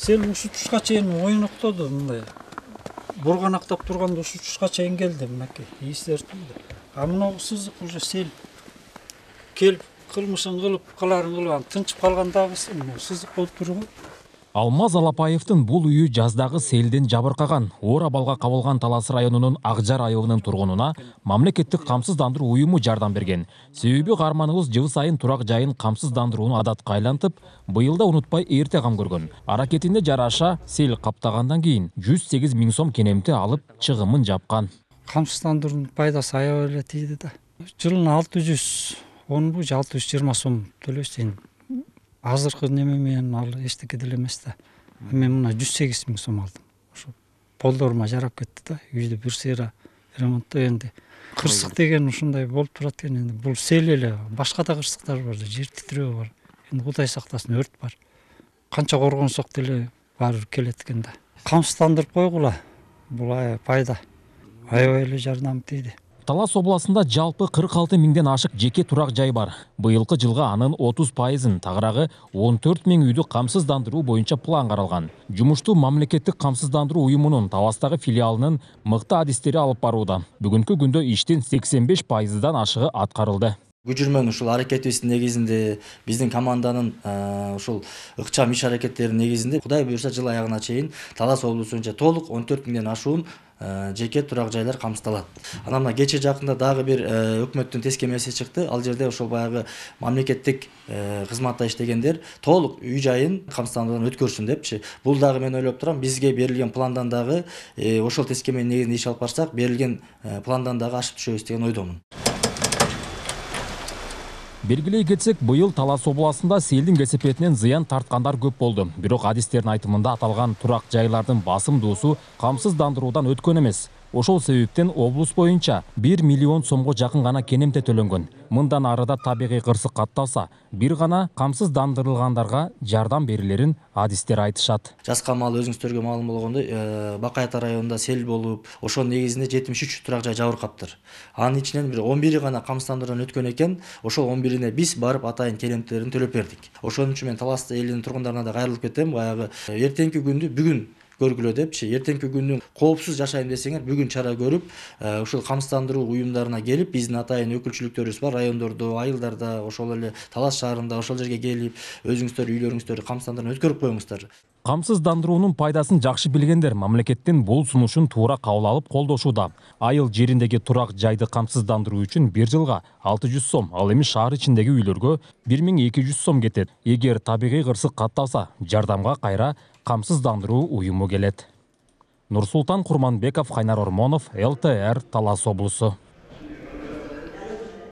Сел ушул тушка чейин ойноктоду мындай. Бурганактап турганда ушул тушка чейин келди мынакей. Ийсертилди. А мына сызык уже сел келип кылмышын кылып, кыларын кылган, тынчып калгандагы сызык болуп турган. Алмаз Алапаевдин бул үйү жаздагы селден жабыркаган. Оор абалга кабылган Талас районунун Акжар айылынын тургунуна мамлекеттик камсыздандыруу уюму жардам берген. Себеби каарманыбыз жыл сайын турак жайын камсыздандырууну адатка айлантып, быйыл да унутпай эрте кам көргөн. Аракетине жараша сел каптагандан кийин 108 000 сом кенемти алып чыгымын жапкан. Камсыздандыруунун пайдасы аябай эле тийди да. Жылына 620 сом төлөйсүн. Азыркы неме менен ал эчтеке деле эмес да. Мен мына 108 000 сом алдым. Ошо полдорума жарап кетти да. Үйдү бир сыйра ремонттоо энди. Кырсык деген ушундай болуп турат экен энди. Бул сел эле, башка да кырсыктар бар, жер титирөө бар. Энди Кудай сактасын, өрт бар. Канча коргонсок деле баары келет экен да. Камсыздандырып койгула. Бул пайда. Аябай эле жардам тийди. Талас областында жалпы 46 000ден ашык жеке турак жай бар. Быйылкы жылга анын 30%, тагыраагы 14 000 үйдү камсыздандыруу боюнча план каралган. Жумушту мамлекеттик камсыздандыруу уюмунун Таластагы филиалынын мыкты адистери алып барууда. Бүгүнкү күндө иштин 85%дан ашыгы аткарылды. Күжүрмөн ушул аракетибиздин негизинде, биздин команданын ушул ыкчам иш аракеттеринин негизинде Кудай буюрса жыл аягына чейин Талас облусу боюнча толук 14 000ден ашуун жеке турак жайлар камсыздалат. Анан мына кече жакында дагы бир өкмөттүн тескемеси чыкты. Ал жерде ошол баягы мамлекеттик кызматта иштегендер толук үй жайын камсыздандыруудан өткөрсүн депчи. Бул дагы мен ойлоп турам, бизге берилген пландан дагы ошол тескеменин негизинде иш алып барсак, берилген пландан дагы ашып түшөбүз деген ойдомун. Белгилей кетсек, быйыл Талас областында селдин кесепетинен зыян тарткандар көп болду. Бирок адистердин айтымында аталган турак жайлардын басымдуусу камсыздандыруудан өткөн эмес. Ошол себептен облус боюнча 1 миллион сомго жакын гана кенемте төлөнгөн. Мындан арыда табигый кырсык катталса, бир гана камсыздандырылгандарга жардам берилерин адистер айтышат. Жазга маал өзүңүздөргө маалым болгондой, Бакай Ата районунда сел болуп, ошонун негизинде 73 турак жай жабыркаптыр. Анын ичинен бир 11 гана камсыздандыруудан өткөн экен. Ошол 11-ине биз барып атайын кенемттерин төлөп бердик. Ошон үчүн мен Талас элинин тургундарына да кайрылып кетем. Баягы эртеңки күндү бүгүн көргүлө депчи, эртеңки күндүн коопсуз жашайм десеңер, бүгүн чара көрүп, ушул камсыздандыруу уюмдарына келип, биздин атайын өкүлчүлүктөрүбүз бар, райондордо, айылдарда, ошол эле Талас шаарында, ошол жерге келип, өзүңүздөр үйлөрүңүздөрдү камсыздандыруудан өткөрүп коюңуздар. Камсыздандыруунун пайдасын жакшы билгендер мамлекеттин бул сунушун туура кабыл алып колдошууда. Айыл жериндеги турак жайды камсыздандыруу үчүн бир жылга 600 сом, ал эми шаар ичиндеги үйлөргө 1200 сом кетет. Эгер табигый кырсык катталса, жардамга кайра камсыздандыруу уюму келет. Нурсултан Курманбеков, Кайнар Ормонов, ЛТР, Талас облусу.